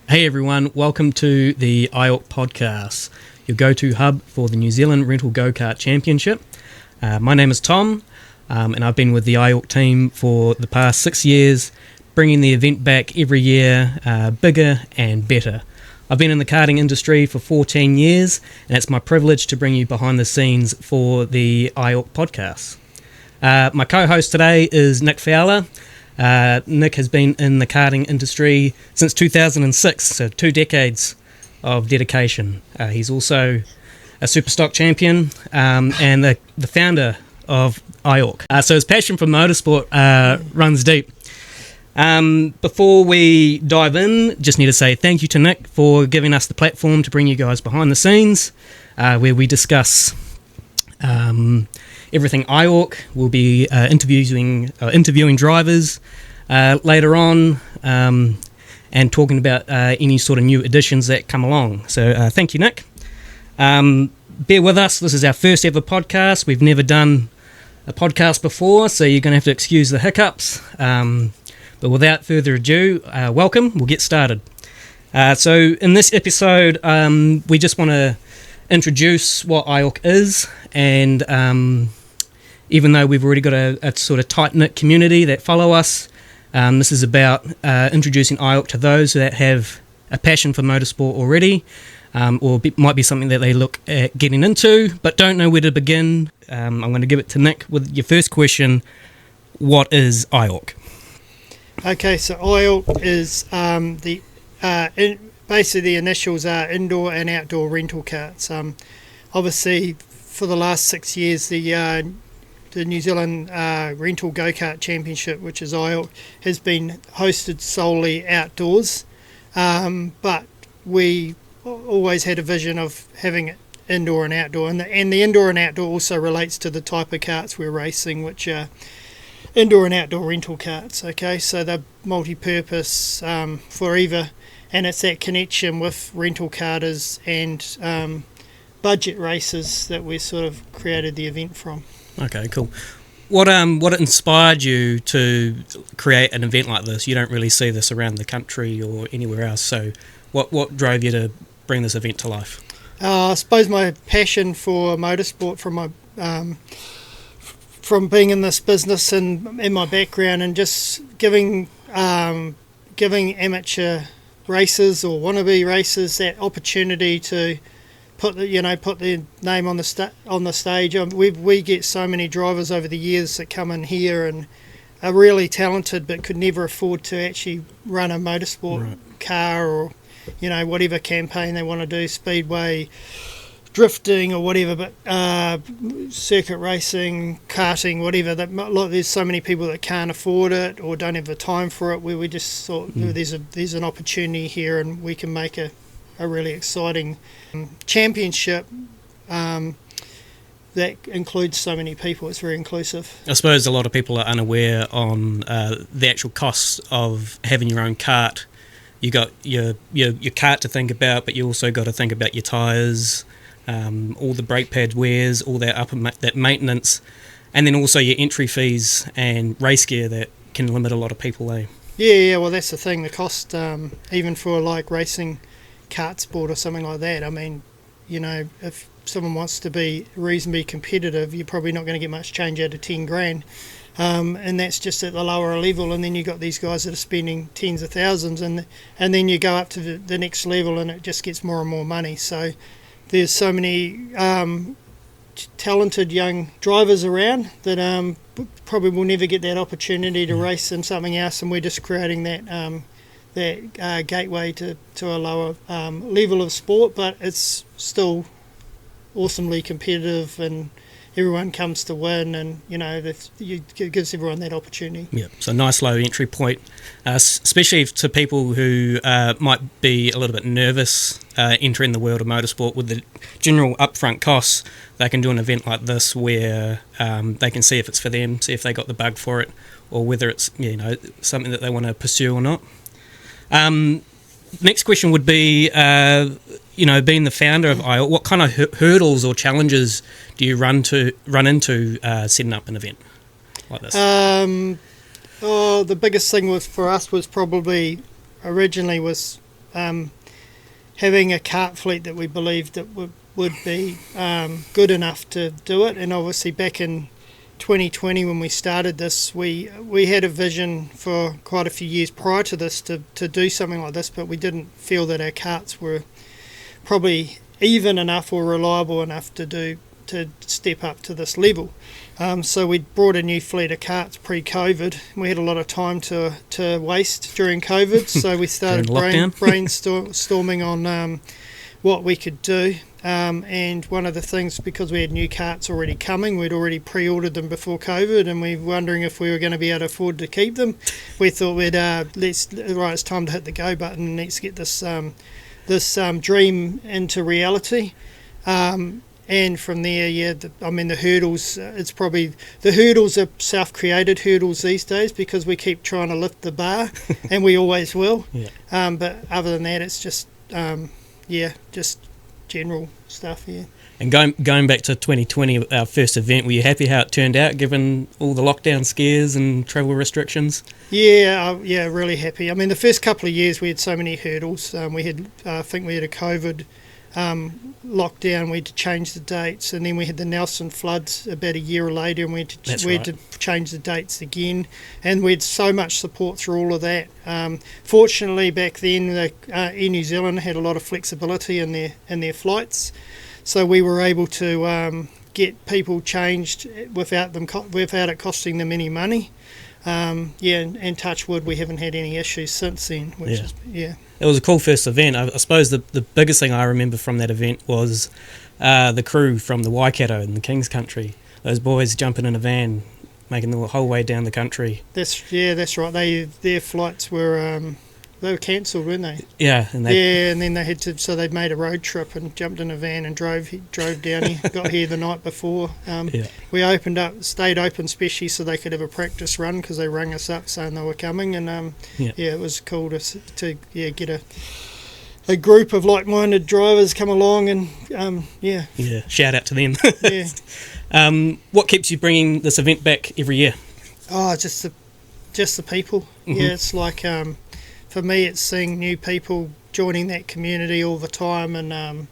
Hey everyone, welcome to the IORK Podcast, your go-to hub for the New Zealand Rental Go-Kart Championship. My name is Tom, and I've been with the IORK team for the past 6 years, bringing the event back every year, bigger and better. I've been in the karting industry for 14 years, and it's my privilege to bring you behind the scenes for the IORK Podcast. My co-host today is Nick Fowler. Nick has been in the karting industry since 2006, so 2 decades of dedication. He's also a Superstock champion and the founder of IORK. So his passion for motorsport runs deep. Before we dive in, just need to say thank you to Nick for giving us the platform to bring you guys behind the scenes, where we discuss everything IORK. We'll be interviewing drivers later on and talking about any sort of new additions that come along. So thank you, Nick. Bear with us. This is our first ever podcast. We've never done a podcast before, so you're going to have to excuse the hiccups. But without further ado, welcome. We'll get started. So in this episode, we just want to introduce what IORK is, and even though we've already got a sort of tight-knit community that follow us, this is about introducing IORK to those that have a passion for motorsport already, or might be something that they look at getting into but don't know where to begin. I'm going to give it to Nick with your first question. What is IORK? Okay, so IORK is basically the initials are indoor and outdoor rental karts. Obviously, for the last 6 years, the New Zealand Rental Go-Kart Championship, which is IORK, has been hosted solely outdoors. But we always had a vision of having it indoor and outdoor. And the indoor and outdoor also relates to the type of karts we're racing, which are indoor and outdoor rental karts. Okay, so they're multi-purpose for either. And it's that connection with rental karters and budget races that we sort of created the event from. Okay, cool. What inspired you to create an event like this? You don't really see this around the country or anywhere else. So what drove you to bring this event to life? I suppose my passion for motorsport from being in this business and in my background, and just giving amateur racers or wannabe racers that opportunity to put their name on the stage. We get so many drivers over the years that come in here and are really talented but could never afford to actually run a motorsport car or whatever campaign they want to do, speedway, drifting or whatever, but circuit racing, karting, whatever. There's so many people that can't afford it or don't have the time for it, where we just thought there's an opportunity here and we can make a really exciting championship that includes so many people. It's very inclusive. I suppose a lot of people are unaware on the actual costs of having your own kart. You got your kart to think about, but you also got to think about your tyres, all the brake pad wears, all that maintenance, and then also your entry fees and race gear that can limit a lot of people. Yeah. Well, that's the thing. The cost, even for like racing kart sport or something like that. I mean, if someone wants to be reasonably competitive, you're probably not going to get much change out of 10 grand. And that's just at the lower level, and then you got these guys that are spending tens of thousands, and then you go up to the next level and it just gets more and more money. So there's so many talented young drivers around that probably will never get that opportunity to race in something else, and we're just creating that gateway to a lower level of sport, but it's still awesomely competitive and everyone comes to win, and it gives everyone that opportunity. Yeah, so nice low entry point, especially to people who might be a little bit nervous entering the world of motorsport. With the general upfront costs, they can do an event like this where they can see if it's for them, see if they got the bug for it, or whether it's something that they want to pursue or not. Next question would be, being the founder of IORK, what kind of hurdles or challenges do you run into setting up an event like this? The biggest thing for us was probably originally was having a kart fleet that we believed that would be good enough to do it. And obviously back in 2020 when we started this, we had a vision for quite a few years prior to this to do something like this, but we didn't feel that our karts were probably even enough or reliable enough to step up to this level. So we brought a new fleet of karts pre-COVID. We had a lot of time to waste during COVID, so we started brainstorming on what we could do. And one of the things, because we had new karts already coming, we'd already pre-ordered them before COVID, and we were wondering if we were going to be able to afford to keep them. We thought it's time to hit the go button. Let's get this dream into reality. And from there, the hurdles, the hurdles are self-created hurdles these days because we keep trying to lift the bar, and we always will. Yeah. But other than that, it's just, just general stuff, yeah. And going back to 2020, our first event, were you happy how it turned out, given all the lockdown scares and travel restrictions? Yeah, really happy. I mean, the first couple of years we had so many hurdles. I think we had a COVID lockdown, we had to change the dates, and then we had the Nelson floods about a year later, and we had to change the dates again, and we had so much support through all of that. Fortunately, back then, Air New Zealand had a lot of flexibility in their flights, so we were able to get people changed without it costing them any money. And touch wood, we haven't had any issues since then, which is. It was a cool first event. I suppose the biggest thing I remember from that event was the crew from the Waikato in the King's Country. Those boys jumping in a van, making the whole way down the country. That's right. Their flights were cancelled, weren't they? Yeah, and then they had to. So they'd made a road trip and jumped in a van and drove down here. Got here the night before. We stayed open, especially so they could have a practice run because they rang us up saying they were coming. And it was cool to get a group of like-minded drivers come along and shout out to them. Yeah. What keeps you bringing this event back every year? Oh, just the people. Mm-hmm. Yeah, it's like. For me, it's seeing new people joining that community all the time, and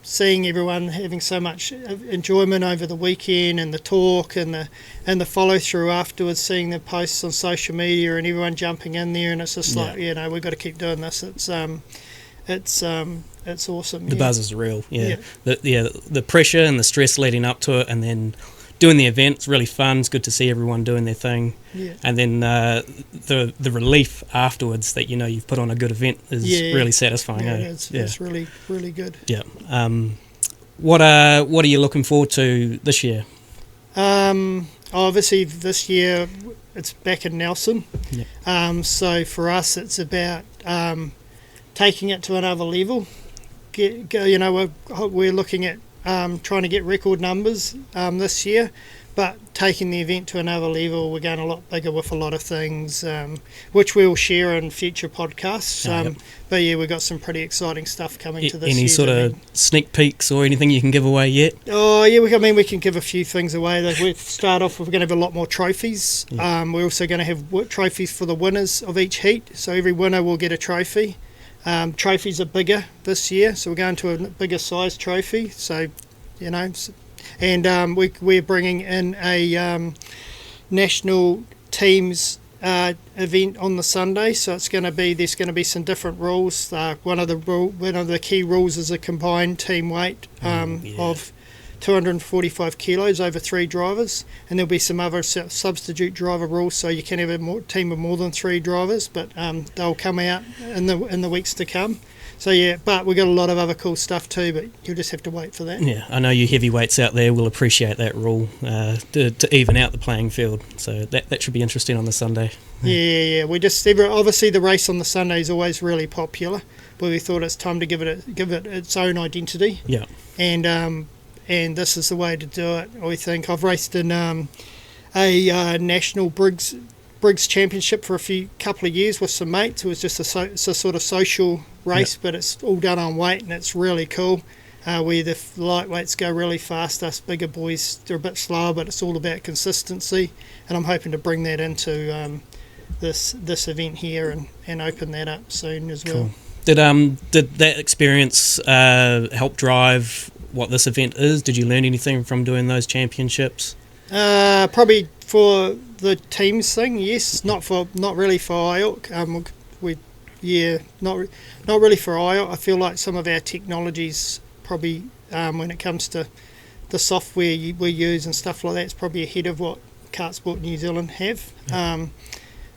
seeing everyone having so much enjoyment over the weekend, and the talk and the follow through afterwards. Seeing the posts on social media and everyone jumping in there, and it's just like we've got to keep doing this. It's awesome. The buzz is real. Yeah. The pressure and the stress leading up to it, and then doing the event, it's really fun. It's good to see everyone doing their thing. Yeah. And then the relief afterwards that you've put on a good event is really satisfying. It's really, really good. Yeah. What are you looking forward to this year? Obviously this year it's back in Nelson. Yep. So for us it's about taking it to another level. We're looking at trying to get record numbers this year, but taking the event to another level. We're going a lot bigger with a lot of things, which we'll share in future podcasts. But we've got some pretty exciting stuff coming to this year. Any sort of sneak peeks or anything you can give away yet? Oh yeah, we can give a few things away. We start off with, we're going to have a lot more trophies. We're also going to have trophies for the winners of each heat, so every winner will get a trophy. Trophies are bigger this year, so we're going to a bigger size trophy. So, and we're bringing in a national teams event on the Sunday. So there's going to be some different rules. One of the key rules is a combined team weight of 245 kilos over 3 drivers, and there'll be some other substitute driver rules, so you can have a team of more than 3 drivers, but they'll come out in the weeks to come. So but we've got a lot of other cool stuff too, but you'll just have to wait for that. Yeah, I know you heavyweights out there will appreciate that rule to even out the playing field, so that should be interesting on the Sunday. Yeah. We just obviously the race on the Sunday is always really popular, but we thought it's time to give it its own identity. Yeah, and this is the way to do it. I think I've raced in a national Briggs Championship for couple of years with some mates. It was just a sort of social race, but it's all done on weight, and it's really cool. Where the lightweights go really fast, us bigger boys they're a bit slower, but it's all about consistency. And I'm hoping to bring that into this event here and open that up soon as well. Cool. Did that experience help drive what this event is? Did you learn anything from doing those championships? Probably for the teams thing, yes. Not really for IORK. Not really for IORK. I feel like some of our technologies probably when it comes to the software we use and stuff like that, it's probably ahead of what Kart Sport New Zealand have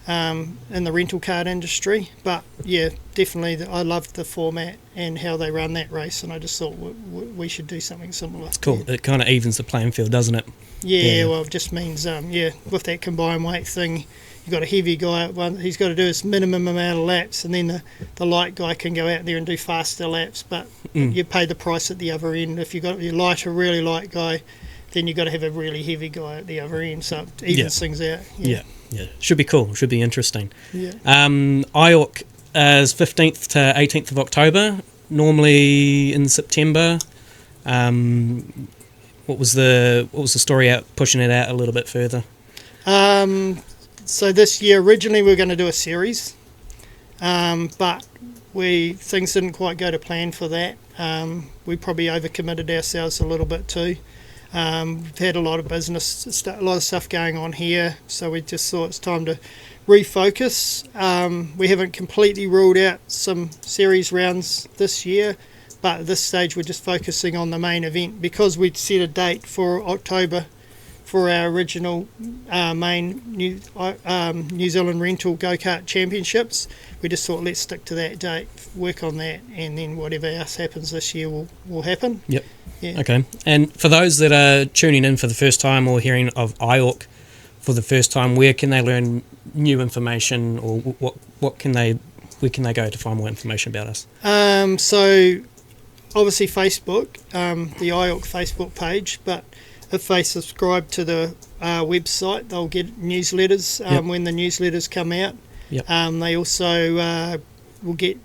in the rental card industry. But yeah, definitely I loved the format and how they run that race, and I just thought we should do something similar. It's cool. Yeah. It kind of evens the playing field, doesn't it? Yeah, well, it just means with that combined weight thing, you've got a heavy guy, he's got to do his minimum amount of laps, and then the light guy can go out there and do faster laps, but you pay the price at the other end. If you've got your really light guy, then you've got to have a really heavy guy at the other end, so it evens things out. Yeah. Should be cool. Should be interesting. Yeah. IORK is 15th to 18th of October, normally in September. What was the story out pushing it out a little bit further? So this year, originally we were going to do a series, but things didn't quite go to plan for that. We probably overcommitted ourselves a little bit too. We've had a lot of business, a lot of stuff going on here, so we just thought it's time to refocus. We haven't completely ruled out some series rounds this year, but at this stage we're just focusing on the main event because we'd set a date for October for our original main New Zealand Rental Go-Kart Championships. We just thought let's stick to that date, work on that, and then whatever else happens this year will happen. Yep. Yeah. Okay. And for those that are tuning in for the first time or hearing of IORK for the first time, where can they learn new information, or where can they go to find more information about us? So obviously Facebook, the IORK Facebook page, but if they subscribe to the website, they'll get newsletters when the newsletters come out. Yep. They also will get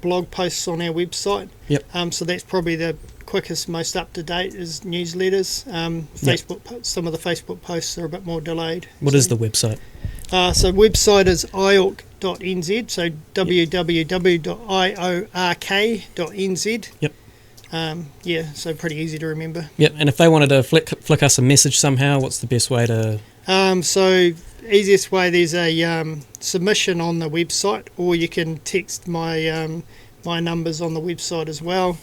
blog posts on our website. Yep. So that's probably the quickest, most up-to-date is newsletters. Facebook, some of the Facebook posts are a bit more delayed. What is the website? So website is iork.nz, so www.iork.nz. Yep. So pretty easy to remember. Yep. And if they wanted to flick us a message somehow, what's the best way to? So easiest way, there's a submission on the website, or you can text my my numbers on the website as well.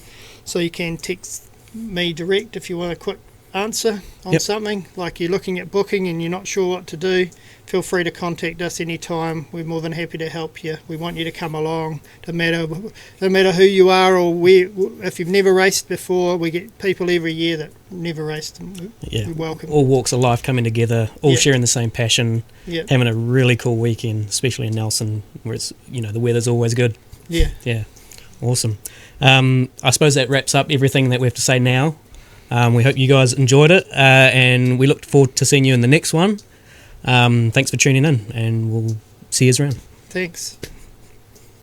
So you can text me direct if you want a quick answer on something, like you're looking at booking and you're not sure what to do. Feel free to contact us anytime. We're more than happy to help you. We want you to come along, no matter who you are or where. If you've never raced before, we get people every year that never raced. We welcome all walks of life coming together, all sharing the same passion, having a really cool weekend, especially in Nelson, where it's the weather's always good. Yeah, awesome. I suppose that wraps up everything that we have to say now. We hope you guys enjoyed it, and we look forward to seeing you in the next one. Thanks for tuning in, and we'll see you around. Thanks.